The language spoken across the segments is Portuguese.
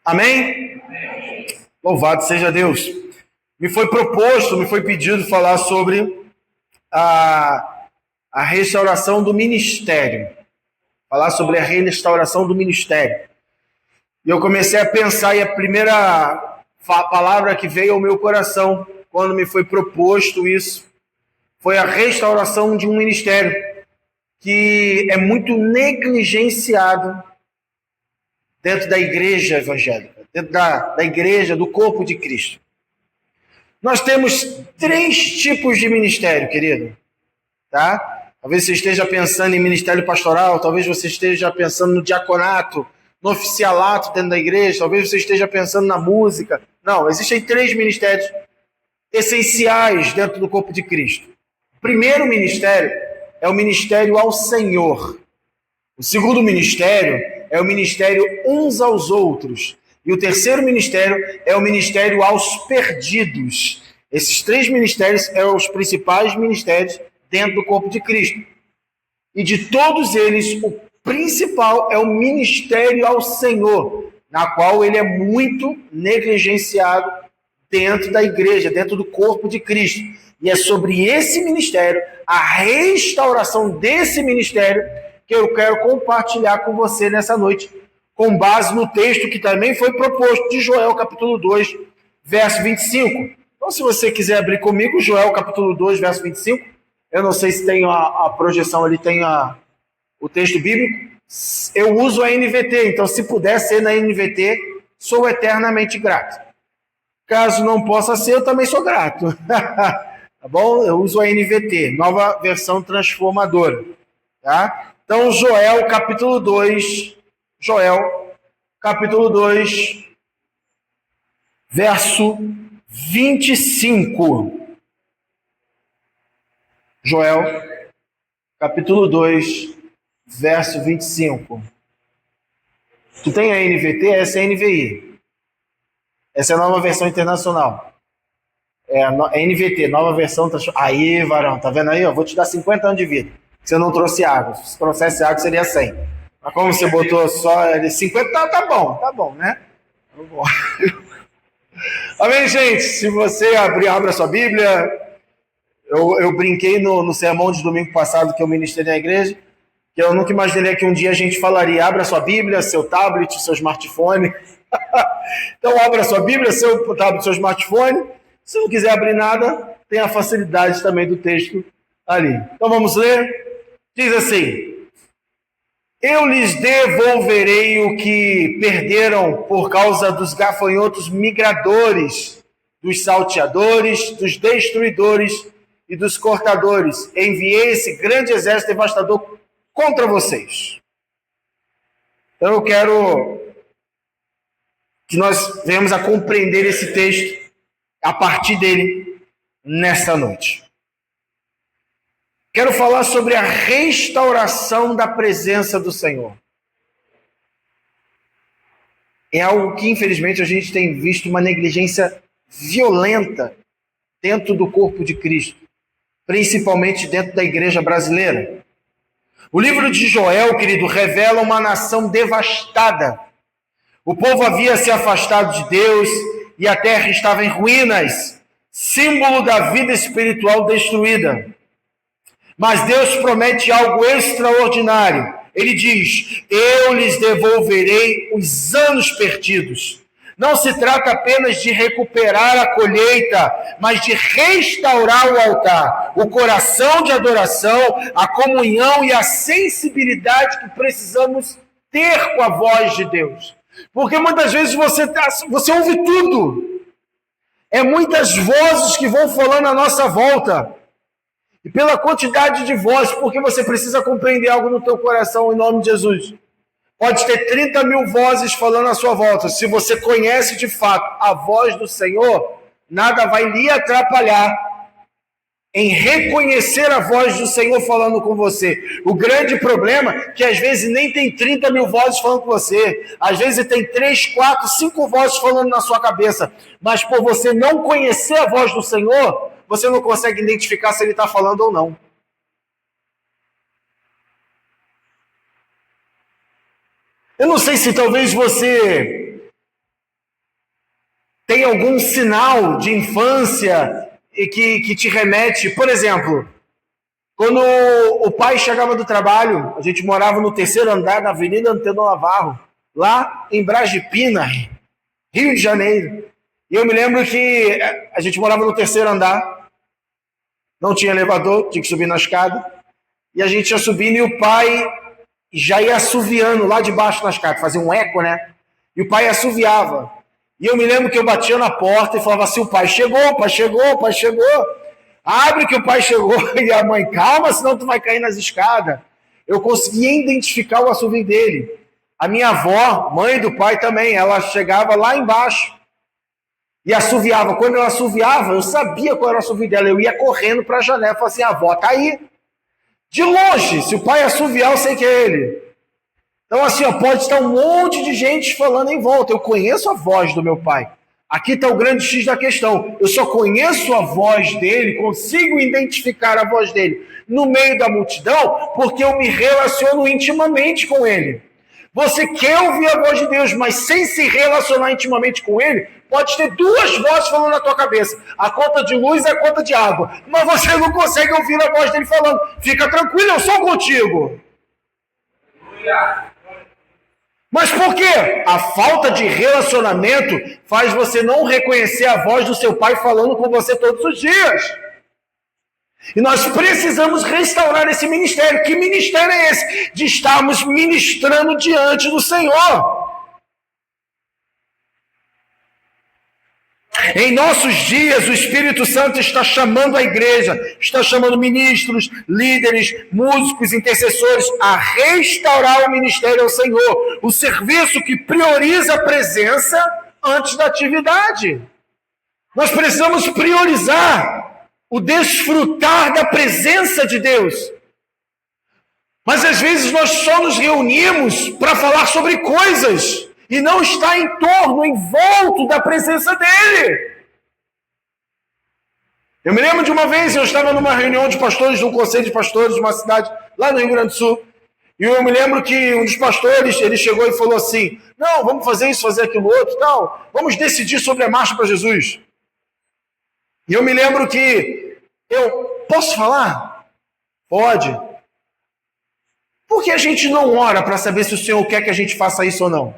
Amém? Louvado seja Deus. Me foi pedido falar sobre a restauração do ministério. Falar sobre a restauração do ministério. E eu comecei a pensar, e a primeira palavra que veio ao meu coração, quando me foi proposto isso, foi a restauração de um ministério que é muito negligenciado dentro da igreja evangélica, dentro da igreja, do corpo de Cristo. Nós temos 3 tipos de ministério, querido. Tá? Talvez você esteja pensando em ministério pastoral, talvez você esteja pensando no diaconato, no oficialato dentro da igreja, talvez você esteja pensando na música. Não, existem 3 ministérios essenciais dentro do corpo de Cristo. O primeiro ministério é o ministério ao Senhor. O segundo ministério é o ministério uns aos outros. E o terceiro ministério é o ministério aos perdidos. Esses 3 ministérios são os principais ministérios dentro do corpo de Cristo. E de todos eles, o principal é o ministério ao Senhor, na qual ele é muito negligenciado dentro da igreja, dentro do corpo de Cristo. E é sobre esse ministério, a restauração desse ministério, que eu quero compartilhar com você nessa noite, com base no texto que também foi proposto de Joel, capítulo 2, verso 25. Então, se você quiser abrir comigo, Joel, capítulo 2, verso 25, eu não sei se tem a projeção ali, tem o texto bíblico. Eu uso a NVT, então se puder ser na NVT, sou eternamente grato. Caso não possa ser, eu também sou grato. Tá bom? Eu uso a NVT, nova versão transformadora. Tá? Então, Joel, capítulo 2, verso 25. Joel, capítulo 2, verso 25. Tu tem a NVT? Essa é a NVI. Essa é a nova versão internacional. É a NVT, nova versão transformadora. Aí, varão, tá vendo aí? Eu vou te dar 50 anos de vida. Você não trouxe água. Se trouxesse água, seria 100. Mas como você botou só 50, tá bom, né? Tá bom. Amém, gente? Se você abra a sua Bíblia, eu brinquei no sermão de domingo passado que eu ministrei na igreja, que eu nunca imaginei que um dia a gente falaria: abra sua Bíblia, seu tablet, seu smartphone. Então, abra sua Bíblia, seu tablet, seu smartphone. Se não quiser abrir nada, tem a facilidade também do texto ali. Então, vamos ler. Diz assim: eu lhes devolverei o que perderam por causa dos gafanhotos migradores, dos salteadores, dos destruidores e dos cortadores. Enviei esse grande exército devastador contra vocês. Então eu quero que nós venhamos a compreender esse texto a partir dele nesta noite. Quero falar sobre a restauração da presença do Senhor. É algo que, infelizmente, a gente tem visto uma negligência violenta dentro do corpo de Cristo, principalmente dentro da igreja brasileira. O livro de Joel, querido, revela uma nação devastada. O povo havia se afastado de Deus e a terra estava em ruínas, símbolo da vida espiritual destruída. Mas Deus promete algo extraordinário. Ele diz: eu lhes devolverei os anos perdidos. Não se trata apenas de recuperar a colheita, mas de restaurar o altar, o coração de adoração, a comunhão e a sensibilidade que precisamos ter com a voz de Deus. Porque muitas vezes você ouve tudo. É muitas vozes que vão falando à nossa volta. E pela quantidade de vozes, porque você precisa compreender algo no teu coração, em nome de Jesus. Pode ter 30 mil vozes falando à sua volta. Se você conhece de fato a voz do Senhor, nada vai lhe atrapalhar em reconhecer a voz do Senhor falando com você. O grande problema é que às vezes nem tem 30 mil vozes falando com você. Às vezes tem 3, 4, 5 vozes falando na sua cabeça. Mas por você não conhecer a voz do Senhor, você não consegue identificar se ele está falando ou não. Eu não sei se talvez você tem algum sinal de infância e que te remete? Por exemplo, quando o pai chegava do trabalho, a gente morava no 3º andar da Avenida Antenor Navarro, lá em Brasipina, Rio de Janeiro. E eu me lembro que a gente morava no 3º andar, não tinha elevador, tinha que subir na escada, e a gente ia subindo e o pai já ia assoviando lá de baixo na escada, fazia um eco, né? E o pai assoviava. E eu me lembro que eu batia na porta e falava assim, o pai chegou, o pai chegou, o pai chegou. Abre que o pai chegou. E a mãe, calma, senão tu vai cair nas escadas. Eu conseguia identificar o assovio dele. A minha avó, mãe do pai também, ela chegava lá embaixo e assoviava. Quando ela assoviava, eu sabia qual era o assovio dela. Eu ia correndo para a janela e falava assim, a avó tá aí. De longe, se o pai assoviar, eu sei que é ele. Então assim, ó, pode estar um monte de gente falando em volta. Eu conheço a voz do meu pai. Aqui está o grande X da questão. Eu só conheço a voz dele, consigo identificar a voz dele no meio da multidão, porque eu me relaciono intimamente com ele. Você quer ouvir a voz de Deus, mas sem se relacionar intimamente com ele, pode ter 2 vozes falando na tua cabeça. A conta de luz e a conta de água. Mas você não consegue ouvir a voz dele falando. Fica tranquilo, eu sou contigo. Mas por quê? A falta de relacionamento faz você não reconhecer a voz do seu pai falando com você todos os dias. E nós precisamos restaurar esse ministério. Que ministério é esse? De estarmos ministrando diante do Senhor. Em nossos dias, o Espírito Santo está chamando a igreja, está chamando ministros, líderes, músicos, intercessores a restaurar o ministério ao Senhor. O serviço que prioriza a presença antes da atividade. Nós precisamos priorizar o desfrutar da presença de Deus. Mas às vezes nós só nos reunimos para falar sobre coisas e não está em torno, em volta da presença dele. Eu me lembro de uma vez, eu estava numa reunião de pastores, de um conselho de pastores de uma cidade lá no Rio Grande do Sul, e eu me lembro que um dos pastores, ele chegou e falou assim, não, vamos fazer isso, fazer aquilo outro e tal, vamos decidir sobre a marcha para Jesus. E eu me lembro que, posso falar? Pode. Por que a gente não ora para saber se o Senhor quer que a gente faça isso ou não?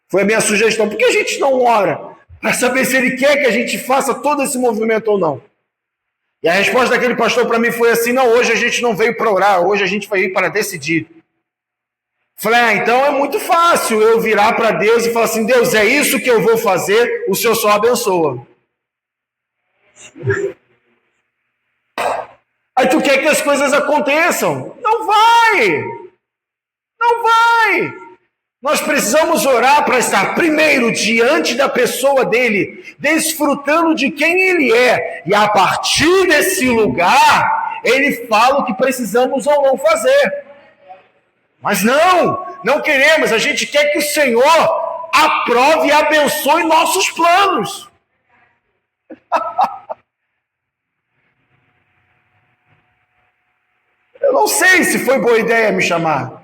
Foi a minha sugestão. Por que a gente não ora para saber se Ele quer que a gente faça todo esse movimento ou não? E a resposta daquele pastor para mim foi assim, não, hoje a gente não veio para orar, hoje a gente veio para decidir. Falei, então é muito fácil eu virar para Deus e falar assim, Deus, é isso que eu vou fazer, o Senhor só abençoa. Aí tu quer que as coisas aconteçam? Não vai! Não vai! Nós precisamos orar para estar primeiro diante da pessoa dele, desfrutando de quem ele é. E a partir desse lugar, ele fala o que precisamos ou não fazer. Mas não queremos. A gente quer que o Senhor aprove e abençoe nossos planos. Eu não sei se foi boa ideia me chamar.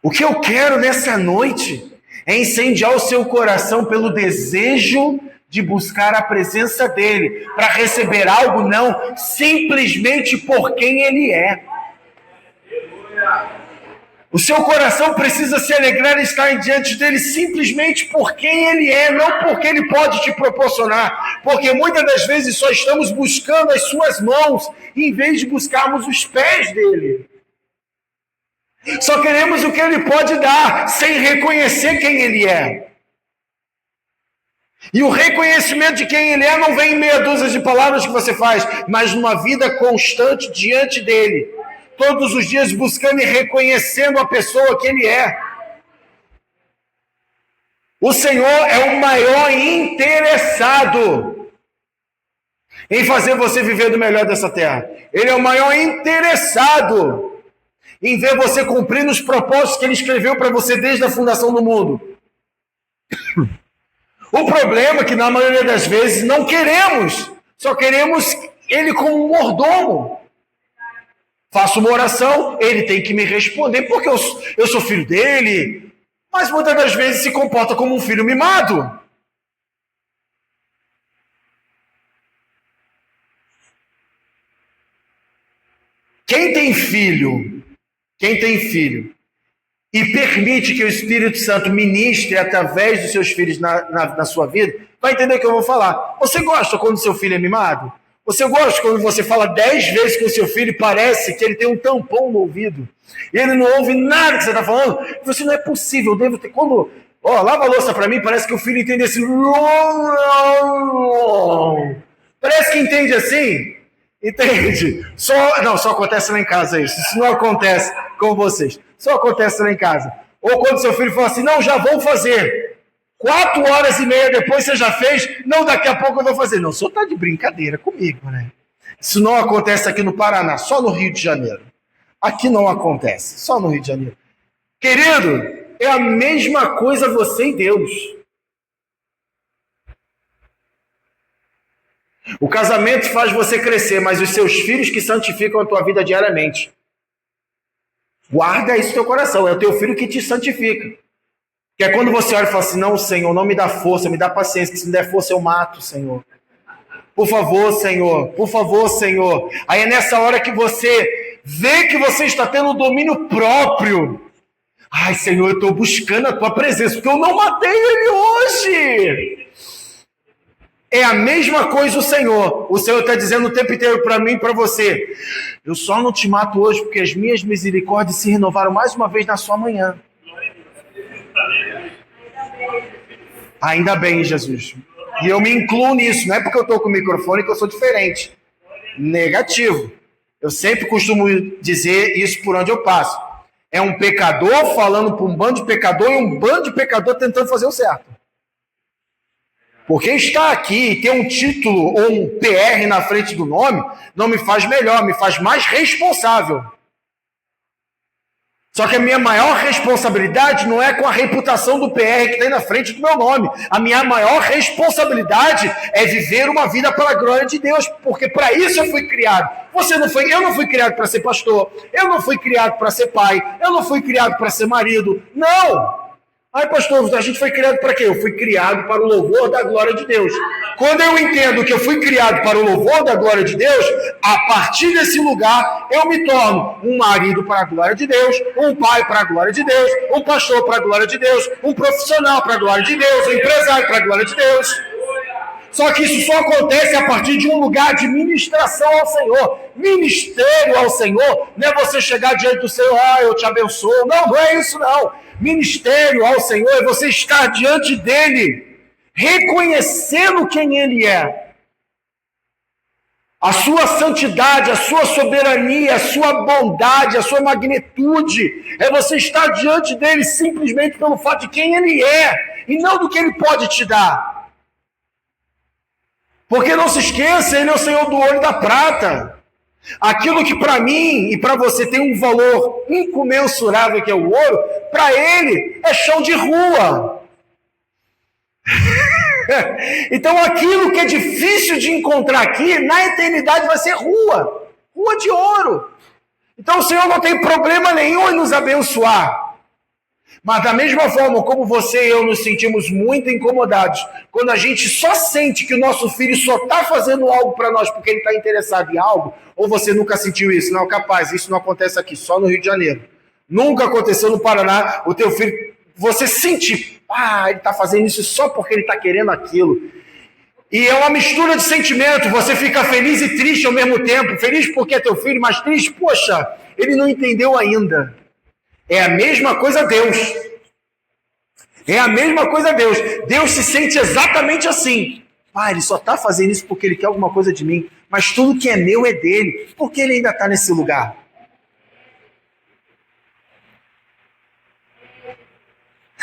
O que eu quero nessa noite é incendiar o seu coração pelo desejo de buscar a presença dele, para receber algo não, simplesmente por quem ele é. O seu coração precisa se alegrar e estar diante dele simplesmente por quem ele é, não porque ele pode te proporcionar. Porque muitas das vezes só estamos buscando as suas mãos, em vez de buscarmos os pés dele. Só queremos o que ele pode dar, sem reconhecer quem ele é. E o reconhecimento de quem ele é não vem em meia dúzia de palavras que você faz, mas numa vida constante diante dele. Todos os dias buscando e reconhecendo a pessoa que ele é. O Senhor é o maior interessado em fazer você viver do melhor dessa terra. Ele é o maior interessado em ver você cumprindo os propósitos que ele escreveu para você desde a fundação do mundo. O problema é que na maioria das vezes não queremos, só queremos ele como um mordomo. Faço uma oração, ele tem que me responder, porque eu sou filho dele, mas muitas das vezes se comporta como um filho mimado. Quem tem filho e permite que o Espírito Santo ministre através dos seus filhos na sua vida, vai entender o que eu vou falar. Você gosta quando seu filho é mimado? Você gosta quando você fala 10 vezes com o seu filho e parece que ele tem um tampão no ouvido? E ele não ouve nada que você está falando? Você não é possível, eu devo ter... Quando... lava a louça para mim, parece que o filho entende assim... Parece que entende assim... Entende? Só acontece lá em casa isso. Isso não acontece com vocês. Só acontece lá em casa. Ou quando seu filho fala assim, não, já vou fazer. 4h30 depois você já fez. Não, daqui a pouco eu vou fazer. Não, o senhor está de brincadeira comigo, né? Isso não acontece aqui no Paraná, só no Rio de Janeiro. Aqui não acontece, só no Rio de Janeiro. Querido, é a mesma coisa você e Deus. O casamento faz você crescer, mas os seus filhos que santificam a tua vida diariamente. Guarda isso no teu coração, é o teu filho que te santifica. Que é quando você olha e fala assim, não, Senhor, não me dá força, me dá paciência, que se me der força eu mato, Senhor. Por favor, Senhor. Aí é nessa hora que você vê que você está tendo domínio próprio. Ai, Senhor, eu estou buscando a tua presença, porque eu não matei ele hoje. É a mesma coisa o Senhor. O Senhor está dizendo o tempo inteiro para mim e para você. Eu só não te mato hoje porque as minhas misericórdias se renovaram mais uma vez na sua manhã. Ainda bem, Jesus. E eu me incluo nisso. Não é porque eu estou com o microfone que eu sou diferente. Negativo. Eu sempre costumo dizer isso por onde eu passo. É um pecador falando para um bando de pecador e um bando de pecador tentando fazer o certo. Porque estar aqui e ter um título ou um PR na frente do nome não me faz melhor, me faz mais responsável. Só que a minha maior responsabilidade não é com a reputação do PR que tem na frente do meu nome. A minha maior responsabilidade é viver uma vida para a glória de Deus, porque para isso eu fui criado. Eu não fui criado para ser pastor, eu não fui criado para ser pai, eu não fui criado para ser marido. Não! Ai, pastor, a gente foi criado para quê? Eu fui criado para o louvor da glória de Deus. Quando eu entendo que eu fui criado para o louvor da glória de Deus, a partir desse lugar, eu me torno um marido para a glória de Deus, um pai para a glória de Deus, um pastor para a glória de Deus, um profissional para a glória de Deus, um empresário para a glória de Deus. Só que isso só acontece a partir de um lugar de ministração ao Senhor. Ministério ao Senhor não é você chegar diante do Senhor, eu te abençoo. Não é isso não. Ministério ao Senhor é você estar diante dele, reconhecendo quem ele é. A sua santidade, a sua soberania, a sua bondade, a sua magnitude. É você estar diante dele simplesmente pelo fato de quem ele é e não do que ele pode te dar. Porque não se esqueça, ele é o Senhor do ouro e da prata. Aquilo que para mim e para você tem um valor incomensurável, que é o ouro, para ele é chão de rua. Então aquilo que é difícil de encontrar aqui, na eternidade vai ser rua de ouro. Então o Senhor não tem problema nenhum em nos abençoar. Mas da mesma forma como você e eu nos sentimos muito incomodados, quando a gente só sente que o nosso filho só está fazendo algo para nós porque ele está interessado em algo, ou você nunca sentiu isso? Não, capaz, isso não acontece aqui, só no Rio de Janeiro. Nunca aconteceu no Paraná, o teu filho, você sente, ele está fazendo isso só porque ele está querendo aquilo. E é uma mistura de sentimento, você fica feliz e triste ao mesmo tempo, feliz porque é teu filho, mas triste, poxa, ele não entendeu ainda. É a mesma coisa Deus. É a mesma coisa Deus. Deus se sente exatamente assim. Ele só está fazendo isso porque ele quer alguma coisa de mim. Mas tudo que é meu é dele. Por que ele ainda está nesse lugar?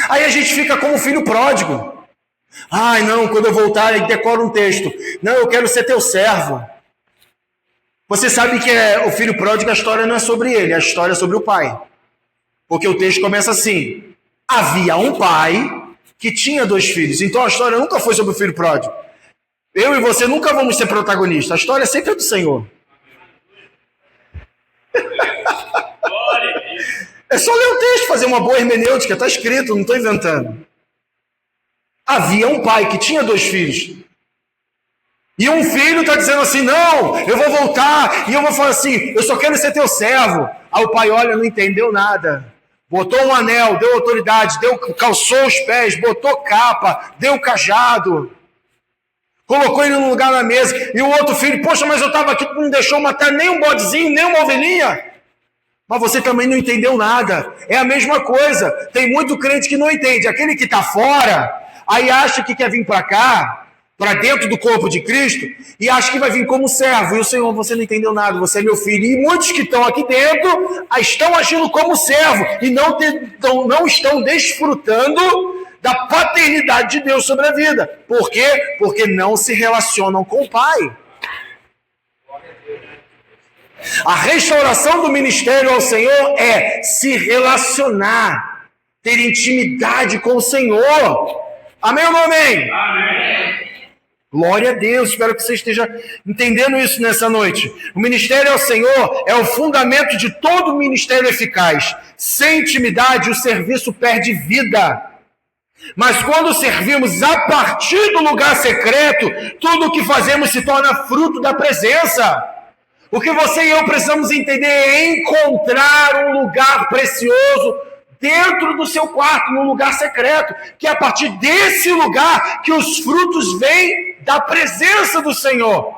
Aí a gente fica como filho pródigo. Não, quando eu voltar, ele decora um texto. Não, eu quero ser teu servo. Você sabe que o filho pródigo, a história não é sobre ele, a história é sobre o pai. Porque o texto começa assim: havia um pai que tinha 2 filhos. Então a história nunca foi sobre o filho pródigo. Eu e você nunca vamos ser protagonistas. A história sempre é do Senhor. É só ler o texto, fazer uma boa hermenêutica, está escrito, não estou inventando. Havia um pai que tinha 2 filhos. E um filho está dizendo assim, não, eu vou voltar, e eu vou falar assim, eu só quero ser teu servo. Aí o pai olha, não entendeu nada. Botou um anel, deu autoridade, calçou os pés, botou capa, deu cajado. Colocou ele num lugar na mesa. E o outro filho, poxa, mas eu estava aqui, tu não deixou matar nem um bodezinho, nem uma ovelhinha. Mas você também não entendeu nada. É a mesma coisa. Tem muito crente que não entende. Aquele que está fora, aí acha que quer vir para cá, para dentro do corpo de Cristo, e acha que vai vir como servo. E o Senhor, você não entendeu nada, você é meu filho. E muitos que estão aqui dentro estão agindo como servo e não estão desfrutando da paternidade de Deus sobre a vida. Por quê? Porque não se relacionam com o Pai. A restauração do ministério ao Senhor é se relacionar, ter intimidade com o Senhor. Amém ou não amém? Amém. Glória a Deus, espero que você esteja entendendo isso nessa noite. O ministério ao Senhor é o fundamento de todo ministério eficaz. Sem intimidade, o serviço perde vida. Mas quando servimos a partir do lugar secreto, tudo o que fazemos se torna fruto da presença. O que você e eu precisamos entender é encontrar um lugar precioso dentro do seu quarto, num lugar secreto, que é a partir desse lugar que os frutos vêm da presença do Senhor.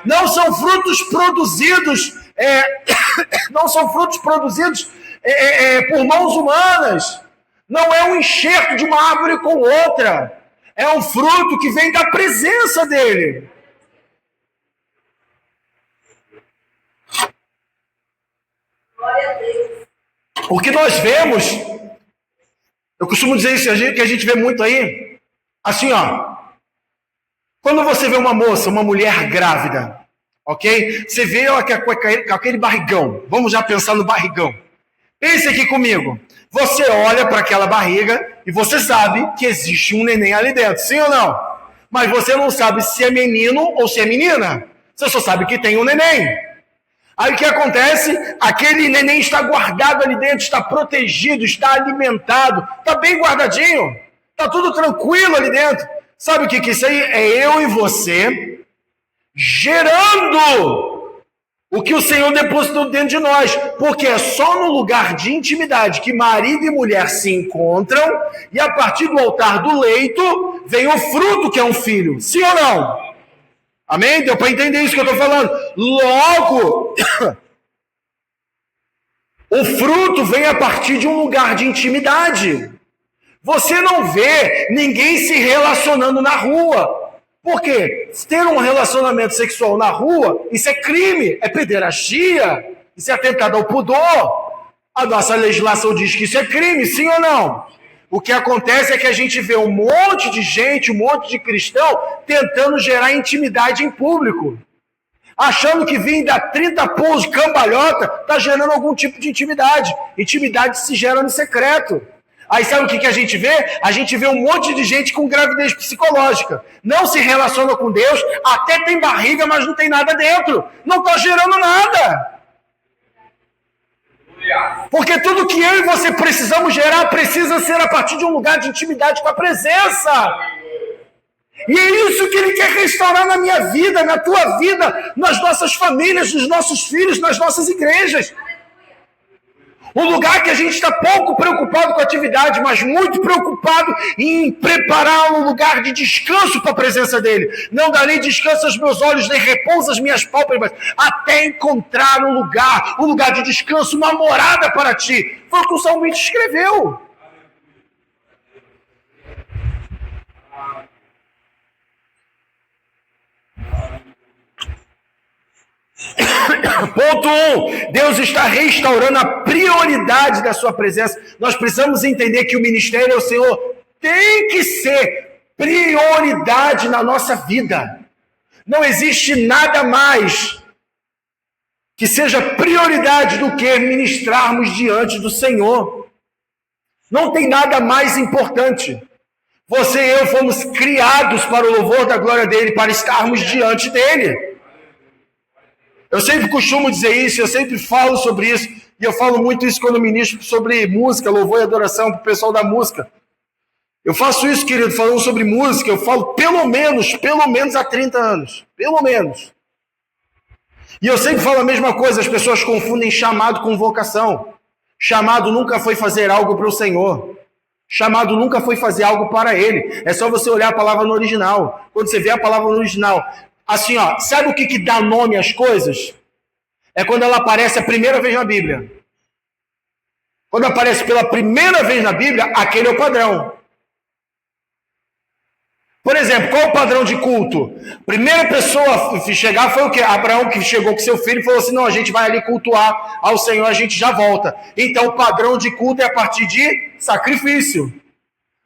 Não são frutos produzidos, por mãos humanas. Não é um enxerto de uma árvore com outra. É um fruto que vem da presença dele. O que nós vemos, eu costumo dizer isso, que a gente vê muito aí, assim, ó. Quando você vê uma moça, uma mulher grávida, ok? Você vê ela com aquele barrigão. Vamos já pensar no barrigão. Pense aqui comigo. Você olha para aquela barriga e você sabe que existe um neném ali dentro, sim ou não? Mas você não sabe se é menino ou se é menina. Você só sabe que tem um neném. Aí o que acontece? Aquele neném está guardado ali dentro, está protegido, está alimentado, está bem guardadinho, está tudo tranquilo ali dentro. Sabe o que é isso aí? É eu e você gerando o que o Senhor depositou dentro de nós. Porque é só no lugar de intimidade que marido e mulher se encontram e a partir do altar do leito vem o fruto que é um filho. Sim ou não? Amém? Deu para entender isso que eu estou falando? Logo, o fruto vem a partir de um lugar de intimidade. Você não vê ninguém se relacionando na rua. Por quê? Ter um relacionamento sexual na rua, isso é crime, é pederastia, isso é atentado ao pudor. A nossa legislação diz que isso é crime, sim ou não? O que acontece é que a gente vê um monte de gente, um monte de cristão tentando gerar intimidade em público. Achando que vir dar 30 pulos de cambalhota está gerando algum tipo de intimidade. Intimidade se gera no secreto. Aí sabe o que a gente vê? A gente vê um monte de gente com gravidez psicológica. Não se relaciona com Deus, até tem barriga, mas não tem nada dentro. Não está gerando nada. Porque tudo que eu e você precisamos gerar precisa ser a partir de um lugar de intimidade com a presença. E é isso que Ele quer restaurar na minha vida, na tua vida, nas nossas famílias, nos nossos filhos, nas nossas igrejas. Um lugar que a gente está pouco preocupado com a atividade, mas muito preocupado em preparar um lugar de descanso para a presença dEle. Não darei descanso aos meus olhos, nem repouso às minhas pálpebras, até encontrar um lugar de descanso, uma morada para ti. Foi o que o salmista escreveu. Ponto 1, Deus está restaurando a prioridade da sua presença. Nós precisamos entender que o ministério ao Senhor tem que ser prioridade na nossa vida. Não existe nada mais que seja prioridade do que ministrarmos diante do Senhor. Não tem nada mais importante. Você e eu fomos criados para o louvor da glória dele, para estarmos diante dele. Eu sempre costumo dizer isso, eu sempre falo sobre isso, E eu falo muito isso quando ministro sobre música, louvor e adoração para o pessoal da música. Eu faço isso, querido, falando sobre música, eu falo pelo menos há 30 anos. Pelo menos. E eu sempre falo a mesma coisa, as pessoas confundem chamado com vocação. Chamado nunca foi fazer algo para o Senhor. Chamado nunca foi fazer algo para Ele. É só você olhar a palavra no original. Quando você vê a palavra no original, assim, ó, sabe o que dá nome às coisas? É quando ela aparece a primeira vez na Bíblia. Quando aparece pela primeira vez na Bíblia, aquele é o padrão. Por exemplo, qual o padrão de culto? Primeira pessoa a chegar foi o quê? Abraão, que chegou com seu filho e falou assim, não, a gente vai ali cultuar ao Senhor, a gente já volta. Então o padrão de culto é a partir de sacrifício.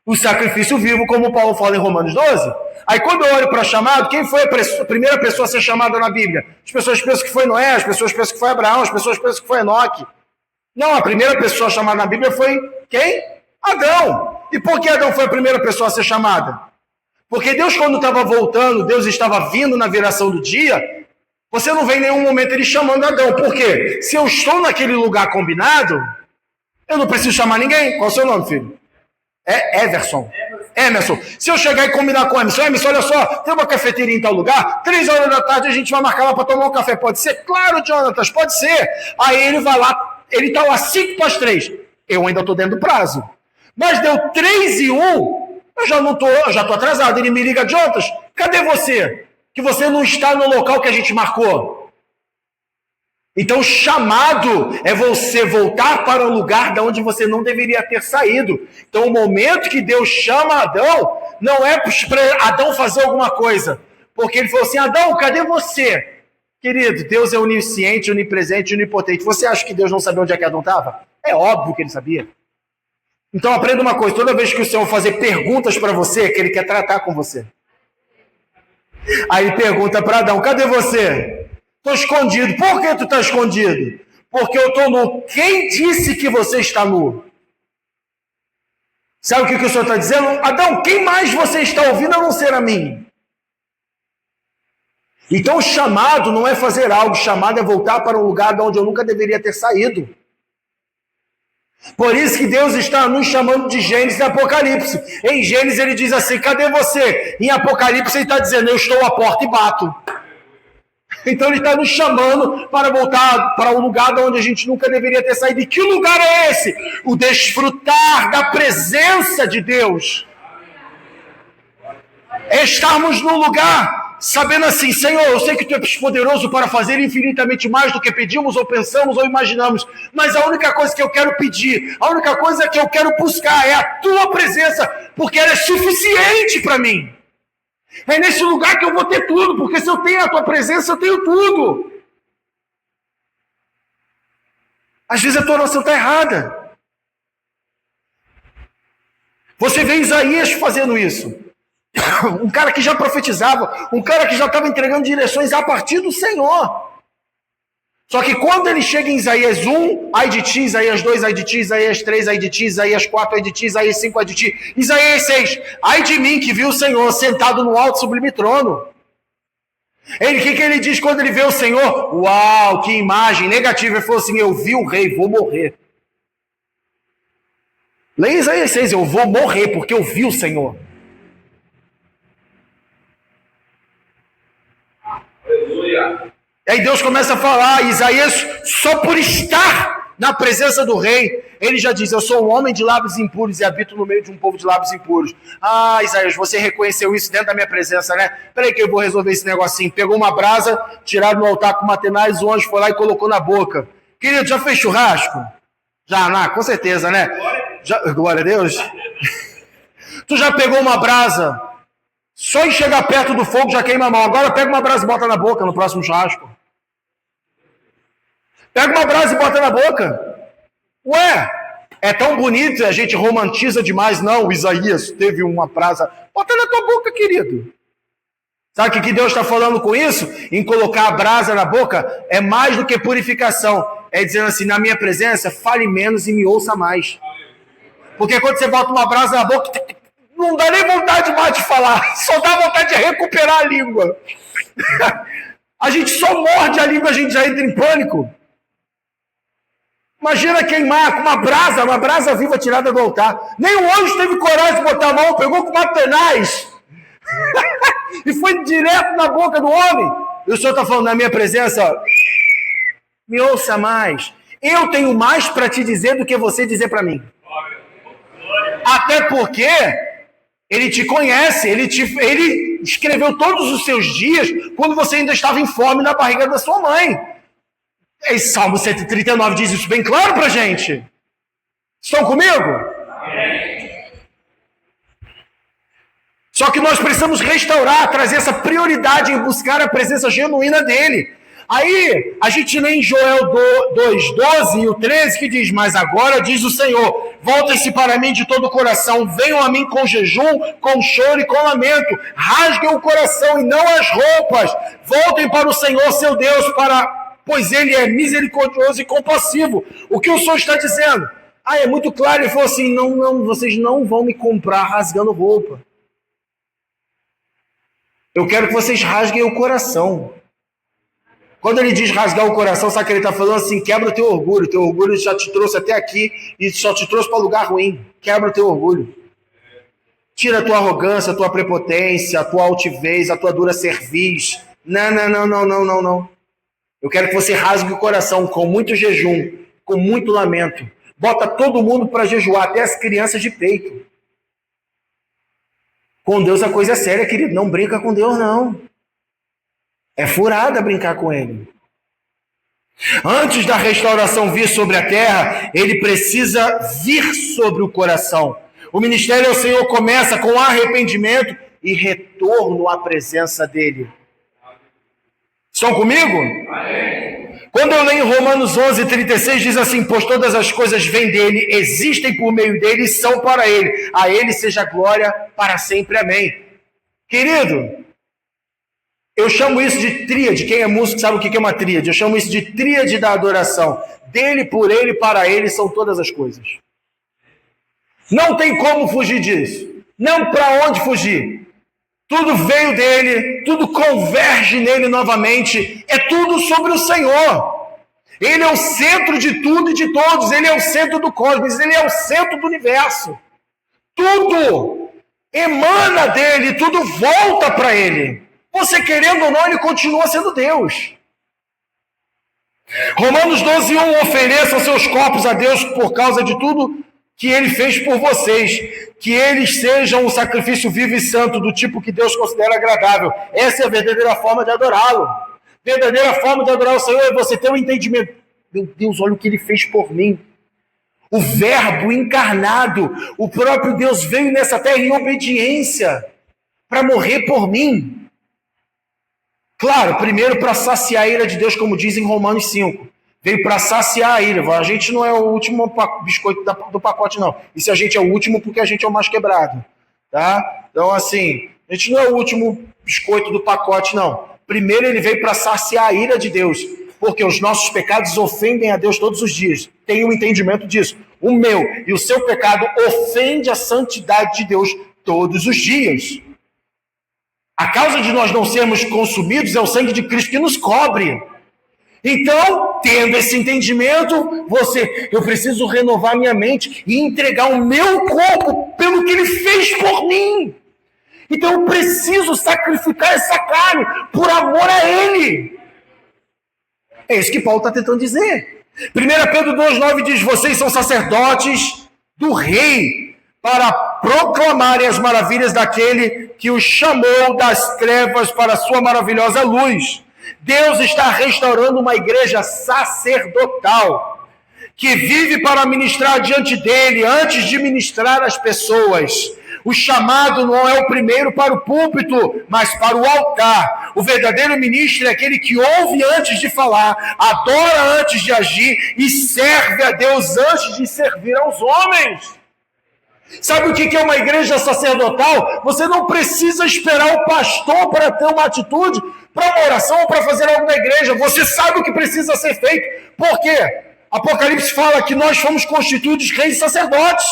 O sacrifício vivo, como Paulo fala em Romanos 12. Aí quando eu olho para chamado, quem foi a primeira pessoa a ser chamada na Bíblia? As pessoas pensam que foi Noé, as pessoas pensam que foi Abraão, as pessoas pensam que foi Enoque. Não, a primeira pessoa chamada na Bíblia foi quem? Adão. E por que Adão foi a primeira pessoa a ser chamada? Porque Deus, quando estava voltando, Deus estava vindo na viração do dia, você não vê em nenhum momento ele chamando Adão. Por quê? Se eu estou naquele lugar combinado, eu não preciso chamar ninguém. Qual é o seu nome, filho? É Everson. Emerson. Se eu chegar e combinar com o Emerson, olha só, tem uma cafeteria em tal lugar, 3 horas da tarde a gente vai marcar lá para tomar um café. Pode ser? Claro, Jonatas, pode ser. Aí ele vai lá, ele está lá 5 para as 3. Eu ainda estou dentro do prazo. Mas deu 3:01, eu já estou atrasado. Ele me liga, Jonatas, cadê você? Que você não está no local que a gente marcou. Então, chamado é você voltar para o lugar de onde você não deveria ter saído. Então, o momento que Deus chama Adão, não é para Adão fazer alguma coisa. Porque ele falou assim, Adão, cadê você? Querido, Deus é onisciente, onipresente, onipotente. Você acha que Deus não sabia onde é que Adão estava? É óbvio que ele sabia. Então, aprenda uma coisa. Toda vez que o Senhor fazer perguntas para você, é que ele quer tratar com você. Aí ele pergunta para Adão, cadê você? Estou escondido. Por que tu está escondido? Porque eu estou nu. Quem disse que você está nu? Sabe o que o Senhor está dizendo? Adão, quem mais você está ouvindo a não ser a mim? Então o chamado não é fazer algo, o chamado é voltar para um lugar de onde eu nunca deveria ter saído. Por isso que Deus está nos chamando de Gênesis e Apocalipse. Em Gênesis ele diz assim, cadê você? Em Apocalipse ele está dizendo, eu estou à porta e bato. Então ele está nos chamando para voltar para um lugar de onde a gente nunca deveria ter saído. E que lugar é esse? O desfrutar da presença de Deus. É estarmos num lugar sabendo assim, Senhor, eu sei que Tu és poderoso para fazer infinitamente mais do que pedimos ou pensamos ou imaginamos, mas a única coisa que eu quero pedir, a única coisa que eu quero buscar é a Tua presença, porque ela é suficiente para mim. É nesse lugar que eu vou ter tudo, porque se eu tenho a Tua presença, eu tenho tudo. Às vezes a tua oração está errada. Você vê Isaías fazendo isso. Um cara que já profetizava, um cara que já estava entregando direções a partir do Senhor. Só que quando ele chega em Isaías 1, ai de ti, Isaías 2, ai de ti, Isaías 3, ai de ti, Isaías 4, ai de ti, Isaías 5, ai de ti, Isaías 6, ai de mim que vi o Senhor sentado no alto sublime trono. O que ele diz quando ele vê o Senhor? Uau, que imagem negativa. Ele falou assim, eu vi o rei, vou morrer. Leia Isaías 6, eu vou morrer porque eu vi o Senhor. Aí Deus começa a falar, Isaías, só por estar na presença do rei, ele já diz, eu sou um homem de lábios impuros e habito no meio de um povo de lábios impuros. Ah, Isaías, você reconheceu isso dentro da minha presença, né? Peraí que eu vou resolver esse negocinho. Pegou uma brasa, tiraram no altar com matenais, o anjo foi lá e colocou na boca. Querido, já fez churrasco? Já, não, com certeza, né? Glória a Deus. Tu já pegou uma brasa? Só em chegar perto do fogo já queima a mão. Agora pega uma brasa e bota na boca no próximo churrasco. Pega uma brasa e bota na boca. Ué, é tão bonito, a gente romantiza demais. Não, Isaías teve uma brasa. Bota na tua boca, querido. Sabe o que Deus está falando com isso? Em colocar a brasa na boca é mais do que purificação. É dizendo assim, na minha presença, fale menos e me ouça mais. Porque quando você bota uma brasa na boca, não dá nem vontade mais de falar. Só dá vontade de recuperar a língua. A gente só morde a língua, a gente já entra em pânico. Imagina queimar com uma brasa viva tirada do altar. Nem o anjo teve coragem de botar a mão, pegou com uma tenaz e foi direto na boca do homem. E o Senhor está falando na minha presença, me ouça mais. Eu tenho mais para te dizer do que você dizer para mim. Até porque ele te conhece, ele escreveu todos os seus dias quando você ainda estava em fome na barriga da sua mãe. E Salmo 139 diz isso bem claro para a gente. Estão comigo? Só que nós precisamos restaurar, trazer essa prioridade em buscar a presença genuína dele. Aí, a gente lê em Joel 2:12 e o 13 que diz, mas agora diz o Senhor, voltem-se para mim de todo o coração, venham a mim com jejum, com choro e com lamento, rasguem o coração e não as roupas, voltem para o Senhor seu Deus, pois ele é misericordioso e compassivo. O que o Senhor está dizendo? É muito claro, ele falou assim, não, vocês não vão me comprar rasgando roupa. Eu quero que vocês rasguem o coração. Quando ele diz rasgar o coração, sabe que ele está falando assim, quebra o teu orgulho já te trouxe até aqui e só te trouxe para lugar ruim, quebra o teu orgulho. Tira a tua arrogância, a tua prepotência, a tua altivez, a tua dura cerviz. Não. Eu quero que você rasgue o coração com muito jejum, com muito lamento. Bota todo mundo para jejuar, até as crianças de peito. Com Deus a coisa é séria, querido, não brinca com Deus não. É furada brincar com ele. Antes da restauração vir sobre a terra, ele precisa vir sobre o coração. O ministério ao Senhor começa com arrependimento e retorno à presença dele. Estão comigo? Amém. Quando eu leio em Romanos 11:36, diz assim, pois todas as coisas vêm dele, existem por meio dele e são para ele. A ele seja glória para sempre. Amém. Querido, eu chamo isso de tríade. Quem é músico sabe o que é uma tríade. Eu chamo isso de tríade da adoração. Dele, por ele, para ele são todas as coisas. Não tem como fugir disso. Não para onde fugir. Tudo veio dele, tudo converge nele novamente. É tudo sobre o Senhor. Ele é o centro de tudo e de todos. Ele é o centro do cosmos. Ele é o centro do universo. Tudo emana dele, tudo volta para ele. Você querendo ou não, ele continua sendo Deus. Romanos 12:1, ofereçam seus corpos a Deus por causa de tudo que ele fez por vocês, que eles sejam um sacrifício vivo e santo, do tipo que Deus considera agradável. Essa é a verdadeira forma de adorá-lo. Verdadeira forma de adorar o Senhor é você ter um entendimento. Meu Deus, olha o que ele fez por mim. O verbo encarnado, o próprio Deus veio nessa terra em obediência para morrer por mim. Claro, primeiro para saciar a ira de Deus, como diz em Romanos 5. Veio para saciar a ira. A gente não é o último biscoito do pacote, não. E se a gente é o último, porque a gente é o mais quebrado. Tá? Então, assim, a gente não é o último biscoito do pacote, não. Primeiro ele veio para saciar a ira de Deus, porque os nossos pecados ofendem a Deus todos os dias. Tenha um entendimento disso. O meu e o seu pecado ofende a santidade de Deus todos os dias. A causa de nós não sermos consumidos é o sangue de Cristo que nos cobre. Então, tendo esse entendimento, eu preciso renovar minha mente e entregar o meu corpo pelo que ele fez por mim. Então eu preciso sacrificar essa carne por amor a ele. É isso que Paulo está tentando dizer. 1 Pedro 2,9 diz, vocês são sacerdotes do rei, para proclamarem as maravilhas daquele que os chamou das trevas para a sua maravilhosa luz. Deus está restaurando uma igreja sacerdotal, que vive para ministrar diante dele, antes de ministrar as pessoas. O chamado não é o primeiro para o púlpito, mas para o altar. O verdadeiro ministro é aquele que ouve antes de falar, adora antes de agir e serve a Deus antes de servir aos homens. Sabe o que é uma igreja sacerdotal? Você não precisa esperar o pastor para ter uma atitude, para uma oração ou para fazer algo na igreja. Você sabe o que precisa ser feito. Por quê? Apocalipse fala que nós fomos constituídos reis e sacerdotes.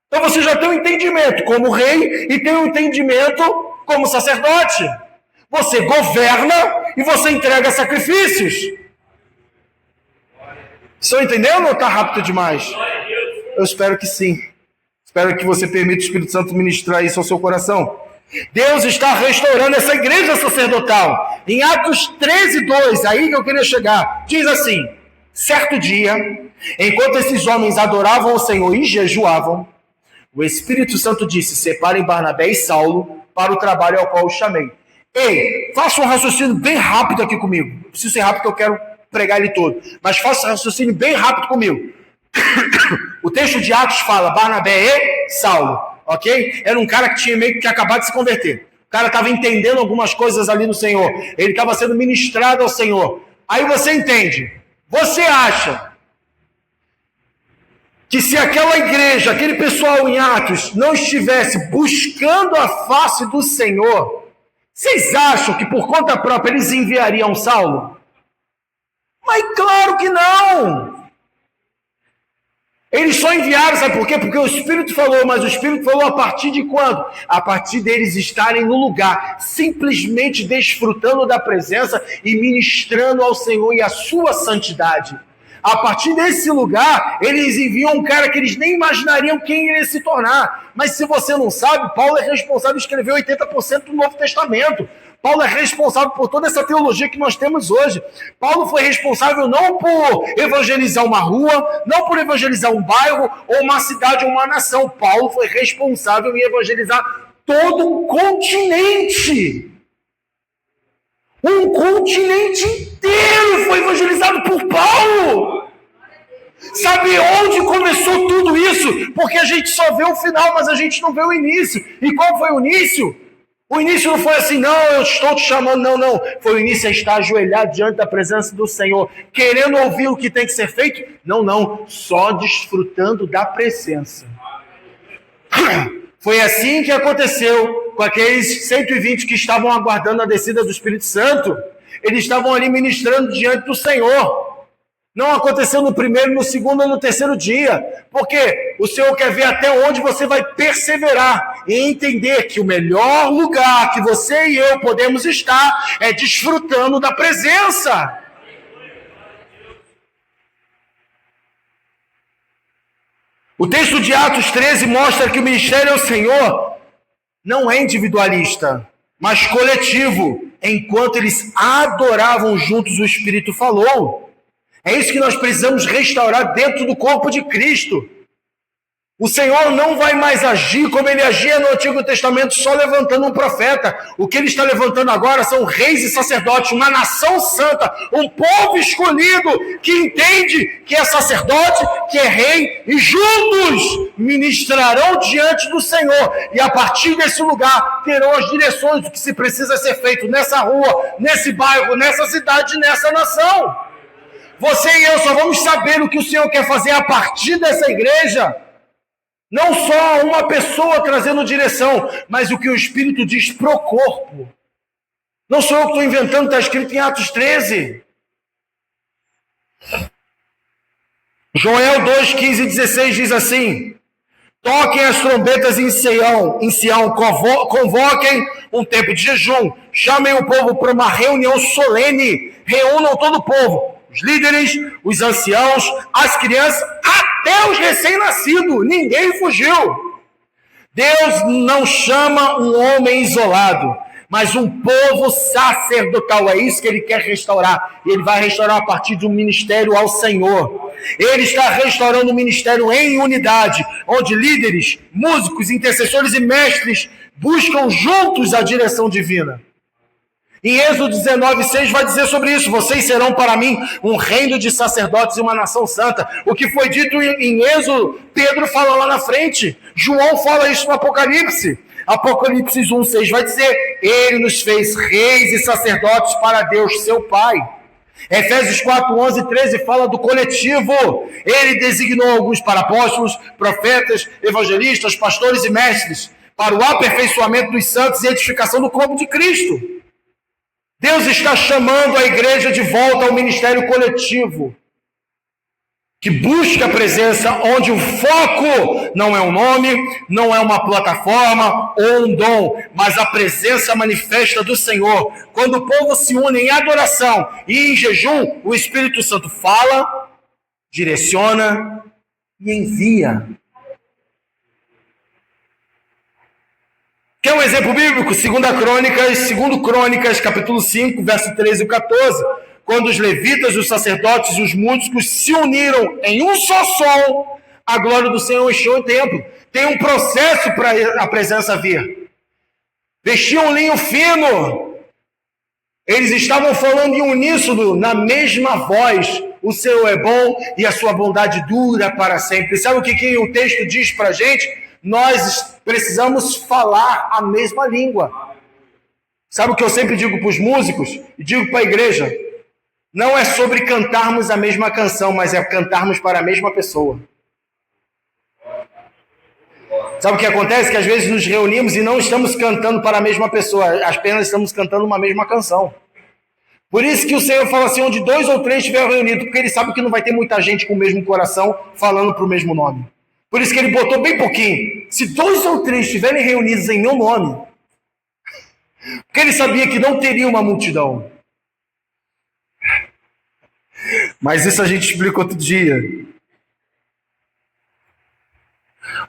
Então você já tem um entendimento como rei e tem um entendimento como sacerdote. Você governa e você entrega sacrifícios. Estão entendendo ou está rápido demais? Eu espero que sim. Espero que você permita o Espírito Santo ministrar isso ao seu coração. Deus está restaurando essa igreja sacerdotal. Em Atos 13:2, aí que eu queria chegar, diz assim: certo dia, enquanto esses homens adoravam o Senhor e jejuavam, o Espírito Santo disse: separem Barnabé e Saulo para o trabalho ao qual os chamei. Ei, faça um raciocínio bem rápido aqui comigo. Não preciso ser rápido, que eu quero pregar ele todo. Mas faça um raciocínio bem rápido comigo. O texto de Atos fala Barnabé e Saulo, ok? Era um cara que tinha meio que acabado de se converter. O cara estava entendendo algumas coisas ali no Senhor. Ele estava sendo ministrado ao Senhor. Aí você entende. Você acha que se aquela igreja, aquele pessoal em Atos, não estivesse buscando a face do Senhor, vocês acham que por conta própria eles enviariam Saulo? Mas claro que não! Eles só enviaram, sabe por quê? Porque o Espírito falou, mas o Espírito falou a partir de quando? A partir deles estarem no lugar, simplesmente desfrutando da presença e ministrando ao Senhor e a sua santidade. A partir desse lugar, eles enviam um cara que eles nem imaginariam quem ele ia se tornar. Mas se você não sabe, Paulo é responsável por escrever 80% do Novo Testamento. Paulo é responsável por toda essa teologia que nós temos hoje. Paulo foi responsável não por evangelizar uma rua, não por evangelizar um bairro, ou uma cidade, ou uma nação. Paulo foi responsável em evangelizar todo um continente. Um continente inteiro foi evangelizado por Paulo. Sabe onde começou tudo isso? Porque a gente só vê o final, mas a gente não vê o início. E qual foi o início? O início não foi assim, não, eu estou te chamando, não. Foi o início a estar ajoelhado diante da presença do Senhor, querendo ouvir o que tem que ser feito? Não, só desfrutando da presença. Foi assim que aconteceu com aqueles 120 que estavam aguardando a descida do Espírito Santo. Eles estavam ali ministrando diante do Senhor. Não aconteceu no primeiro, no segundo ou no terceiro dia. Porque o Senhor quer ver até onde você vai perseverar e entender que o melhor lugar que você e eu podemos estar é desfrutando da presença. O texto de Atos 13 mostra que o ministério ao Senhor não é individualista, mas coletivo. Enquanto eles adoravam juntos, o Espírito falou. É isso que nós precisamos restaurar dentro do corpo de Cristo. O Senhor não vai mais agir como ele agia no Antigo Testamento, só levantando um profeta. O que ele está levantando agora são reis e sacerdotes, uma nação santa, um povo escolhido que entende que é sacerdote, que é rei, e juntos ministrarão diante do Senhor. E a partir desse lugar terão as direções do que se precisa ser feito nessa rua, nesse bairro, nessa cidade, nessa nação. Você e eu só vamos saber o que o Senhor quer fazer a partir dessa igreja. Não só uma pessoa trazendo direção, mas o que o Espírito diz pro corpo. Não sou eu que estou inventando, está escrito em Atos 13. Joel 2, 15 e 16 diz assim: toquem as trombetas em Sião, convoquem um tempo de jejum, chamem o povo para uma reunião solene, reúnam todo o povo, os líderes, os anciãos, as crianças, até os recém-nascidos, ninguém fugiu. Deus não chama um homem isolado, mas um povo sacerdotal. É isso que ele quer restaurar. E ele vai restaurar a partir de um ministério ao Senhor. Ele está restaurando um ministério em unidade, onde líderes, músicos, intercessores e mestres buscam juntos a direção divina. Em Êxodo 19:6 vai dizer sobre isso: vocês serão para mim um reino de sacerdotes e uma nação santa. O que foi dito em Êxodo, Pedro fala lá na frente. João fala isso no Apocalipse. Apocalipse 1:6 vai dizer: ele nos fez reis e sacerdotes para Deus, seu Pai. Efésios 4:11 e 13 fala do coletivo. Ele designou alguns para apóstolos, profetas, evangelistas, pastores e mestres, para o aperfeiçoamento dos santos e edificação do corpo de Cristo. Deus está chamando a igreja de volta ao ministério coletivo, que busca a presença, onde o foco não é um nome, não é uma plataforma ou um dom, mas a presença manifesta do Senhor. Quando o povo se une em adoração e em jejum, o Espírito Santo fala, direciona e envia. Quer um exemplo bíblico? 2 Crônicas, capítulo 5, verso 13 e 14. Quando os levitas, os sacerdotes e os músicos se uniram em um só som, a glória do Senhor encheu o templo. Tem um processo para a presença vir. Vestiam um linho fino. Eles estavam falando em uníssono, na mesma voz. O Senhor é bom e a sua bondade dura para sempre. Sabe o que o texto diz para a gente? Nós precisamos falar a mesma língua. Sabe o que eu sempre digo para os músicos? E digo para a igreja? Não é sobre cantarmos a mesma canção, mas é cantarmos para a mesma pessoa. Sabe o que acontece? Que às vezes nos reunimos e não estamos cantando para a mesma pessoa, apenas estamos cantando uma mesma canção. Por isso que o Senhor fala assim, onde 2 ou 3 estiverem reunidos, porque Ele sabe que não vai ter muita gente com o mesmo coração falando para o mesmo nome. Por isso que Ele botou bem pouquinho. Se 2 ou 3 estiverem reunidos em meu nome, porque Ele sabia que não teria uma multidão. Mas isso a gente explica outro dia.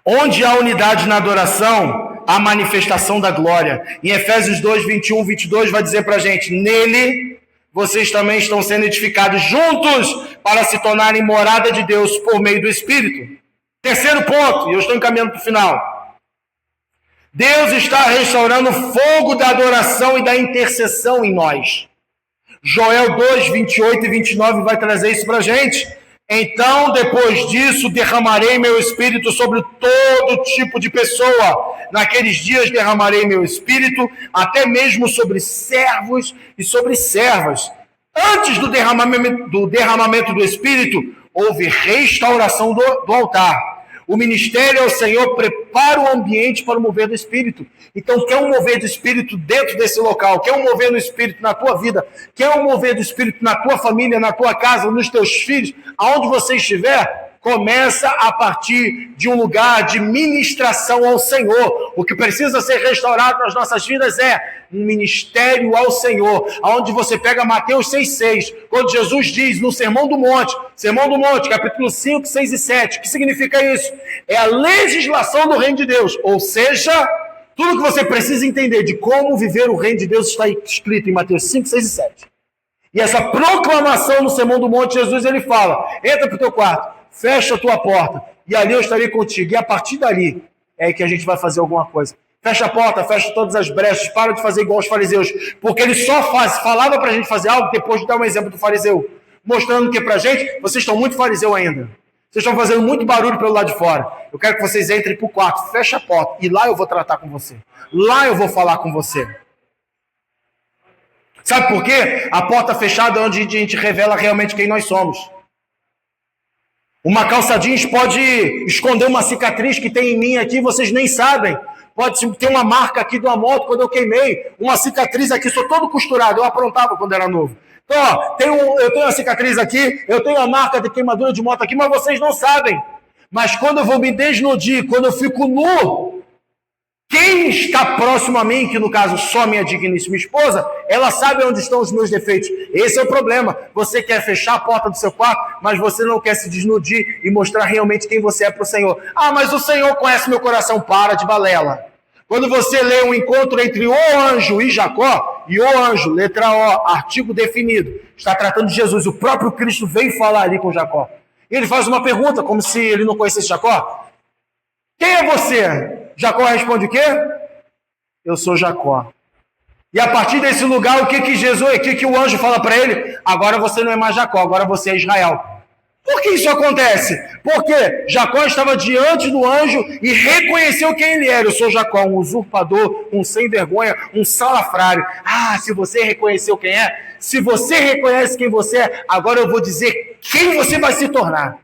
Onde há unidade na adoração, há manifestação da glória. Em Efésios 2, 21, 22 vai dizer para a gente, nele vocês também estão sendo edificados juntos para se tornarem morada de Deus por meio do Espírito. Terceiro ponto, e eu estou encaminhando para o final. Deus está restaurando o fogo da adoração e da intercessão em nós. Joel 2, 28 e 29 vai trazer isso para a gente. Então, depois disso, derramarei meu espírito sobre todo tipo de pessoa. Naqueles dias derramarei meu espírito, até mesmo sobre servos e sobre servas. Antes do derramamento do espírito, houve restauração do altar. O ministério ao Senhor prepara o ambiente para o mover do Espírito. Então, quer um mover do Espírito dentro desse local? Quer um mover do Espírito na tua vida? Quer um mover do Espírito na tua família, na tua casa, nos teus filhos? Aonde você estiver, começa a partir de um lugar de ministração ao Senhor. O que precisa ser restaurado nas nossas vidas é um ministério ao Senhor, aonde você pega Mateus 6,6, quando Jesus diz no Sermão do Monte, capítulo 5, 6 e 7, o que significa isso? É a legislação do reino de Deus, ou seja, tudo que você precisa entender de como viver o reino de Deus está escrito em Mateus 5, 6 e 7. E essa proclamação no Sermão do Monte, Jesus ele fala, entra para o teu quarto, fecha a tua porta, e ali eu estarei contigo, e a partir dali é que a gente vai fazer alguma coisa. Fecha a porta, fecha todas as brechas, para de fazer igual os fariseus, porque ele só falava para a gente fazer algo depois de dar um exemplo do fariseu, mostrando que para a gente, vocês estão muito fariseu ainda, vocês estão fazendo muito barulho pelo lado de fora, eu quero que vocês entrem para o quarto, fecha a porta, e lá eu vou tratar com você, lá eu vou falar com você. Sabe por quê? A porta fechada é onde a gente revela realmente quem nós somos. Uma calça jeans pode esconder uma cicatriz que tem em mim aqui, vocês nem sabem. Pode ter uma marca aqui de uma moto quando eu queimei, uma cicatriz aqui, sou todo costurado, eu aprontava quando era novo. Então, ó, eu tenho uma cicatriz aqui, eu tenho a marca de queimadura de moto aqui, mas vocês não sabem. Mas quando eu vou me desnudar, quando eu fico nu, quem está próximo a mim, que no caso só minha digníssima esposa, ela sabe onde estão os meus defeitos. Esse é o problema. Você quer fechar a porta do seu quarto, mas você não quer se desnudar e mostrar realmente quem você é para o Senhor. Ah, mas o Senhor conhece meu coração. Para de balela. Quando você lê um encontro entre o anjo e Jacó, e o anjo, letra O, artigo definido, está tratando de Jesus. O próprio Cristo veio falar ali com Jacó. E ele faz uma pergunta, como se ele não conhecesse Jacó. Quem é você? Jacó responde o quê? Eu sou Jacó. E a partir desse lugar, o que o anjo fala para ele? Agora você não é mais Jacó, agora você é Israel. Por que isso acontece? Porque Jacó estava diante do anjo e reconheceu quem ele era. Eu sou Jacó, um usurpador, um sem vergonha, um salafrário. Ah, se você reconheceu quem é, se você reconhece quem você é, agora eu vou dizer quem você vai se tornar.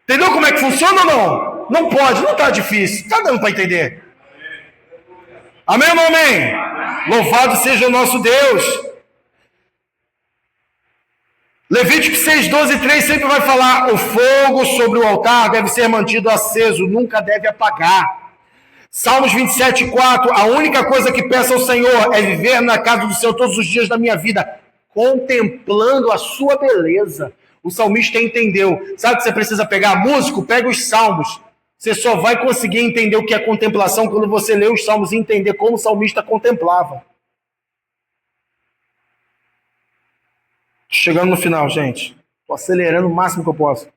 Entendeu como é que funciona ou não? Não pode, não está difícil. Está dando para entender. Amém ou não amém? Louvado seja o nosso Deus. Levítico 6, 12 e 3 sempre vai falar: o fogo sobre o altar deve ser mantido aceso, nunca deve apagar. Salmos 27, 4, a única coisa que peço ao Senhor é viver na casa do Senhor todos os dias da minha vida, contemplando a sua beleza. O salmista entendeu. Sabe que você precisa pegar? Músico, pega os salmos. Você só vai conseguir entender o que é contemplação quando você lê os salmos e entender como o salmista contemplava. Chegando no final, gente. Estou acelerando o máximo que eu posso.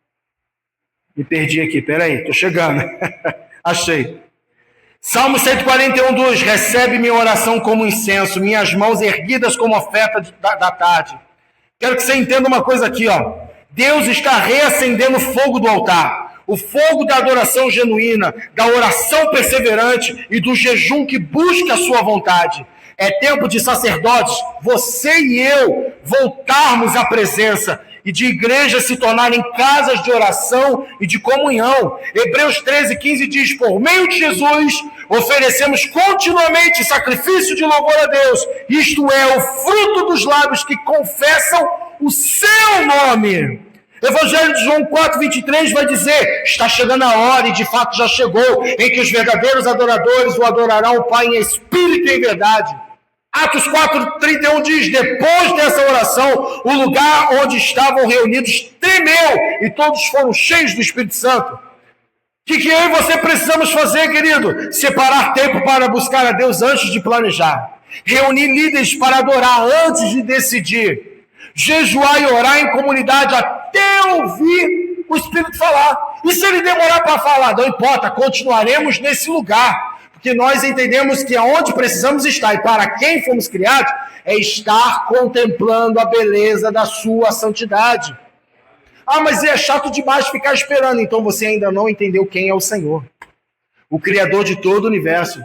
Me perdi aqui, peraí, estou chegando. Achei. Salmo 141:2. Recebe minha oração como incenso, minhas mãos erguidas como oferta da tarde. Quero que você entenda uma coisa aqui, ó. Deus está reacendendo o fogo do altar. O fogo da adoração genuína, da oração perseverante e do jejum que busca a sua vontade. É tempo de sacerdotes, você e eu, voltarmos à presença e de igrejas se tornarem casas de oração e de comunhão. Hebreus 13:15 diz, por meio de Jesus, oferecemos continuamente sacrifício de louvor a Deus, isto é, o fruto dos lábios que confessam o seu nome. Evangelho de João 4:23 vai dizer, está chegando a hora, e de fato já chegou, em que os verdadeiros adoradores o adorarão o Pai em espírito e em verdade. Atos 4:31 diz, depois dessa oração, o lugar onde estavam reunidos tremeu e todos foram cheios do Espírito Santo. O que eu e você precisamos fazer, querido? Separar tempo para buscar a Deus antes de planejar. Reunir líderes para adorar antes de decidir. Jejuar e orar em comunidade até ouvir o Espírito falar. E se ele demorar para falar, não importa, continuaremos nesse lugar. Porque nós entendemos que aonde precisamos estar e para quem fomos criados é estar contemplando a beleza da sua santidade. Ah, mas é chato demais ficar esperando. Então você ainda não entendeu quem é o Senhor, o Criador de todo o universo.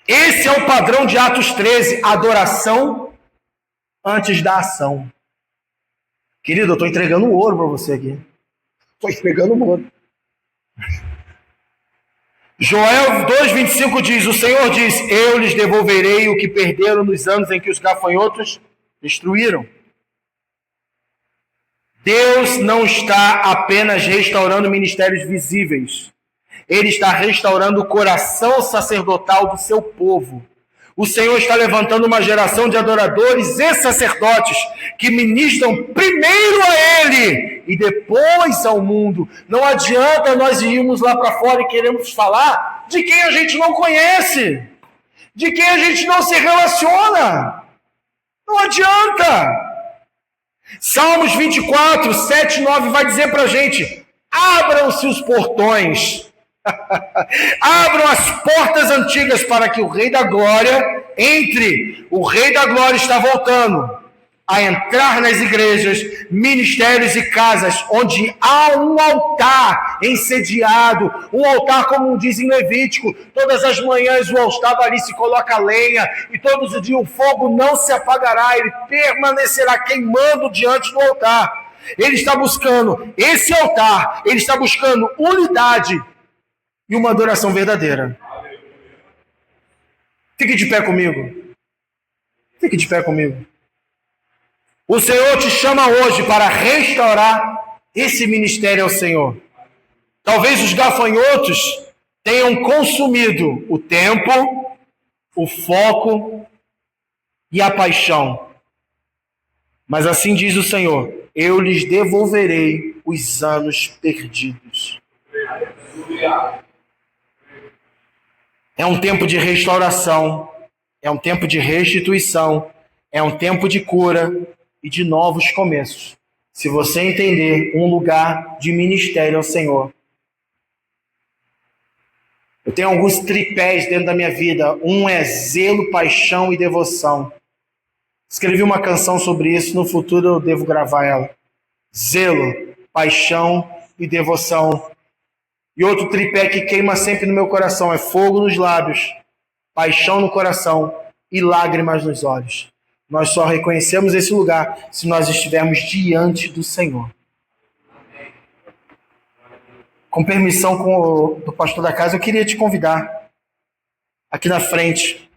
Esse é o padrão de Atos 13, adoração antes da ação. Querido, eu estou entregando ouro para você aqui. Estou entregando ouro. Joel 2:25 diz, o Senhor diz, eu lhes devolverei o que perderam nos anos em que os gafanhotos destruíram. Deus não está apenas restaurando ministérios visíveis. Ele está restaurando o coração sacerdotal do seu povo. O Senhor está levantando uma geração de adoradores e sacerdotes que ministram primeiro a Ele e depois ao mundo. Não adianta nós irmos lá para fora e queremos falar de quem a gente não conhece, de quem a gente não se relaciona. Não adianta. Salmos 24, 7 e 9 vai dizer para a gente, abram-se os portões. Abram as portas antigas para que o Rei da Glória entre. O Rei da Glória está voltando a entrar nas igrejas, ministérios e casas onde há um altar encediado, um altar como diz em Levítico, todas as manhãs o altar ali se coloca lenha e todos os dias o fogo não se apagará, ele permanecerá queimando diante do altar. Ele está buscando esse altar, ele está buscando unidade e uma adoração verdadeira. Fique de pé comigo. Fique de pé comigo. O Senhor te chama hoje para restaurar esse ministério ao Senhor. Talvez os gafanhotos tenham consumido o tempo, o foco e a paixão. Mas assim diz o Senhor, eu lhes devolverei os anos perdidos. É um tempo de restauração, é um tempo de restituição, é um tempo de cura e de novos começos. Se você entender um lugar de ministério ao Senhor. Eu tenho alguns tripés dentro da minha vida. Um é zelo, paixão e devoção. Escrevi uma canção sobre isso, no futuro eu devo gravar ela. Zelo, paixão e devoção. E outro tripé que queima sempre no meu coração é fogo nos lábios, paixão no coração e lágrimas nos olhos. Nós só reconhecemos esse lugar se nós estivermos diante do Senhor. Com permissão do pastor da casa, eu queria te convidar aqui na frente.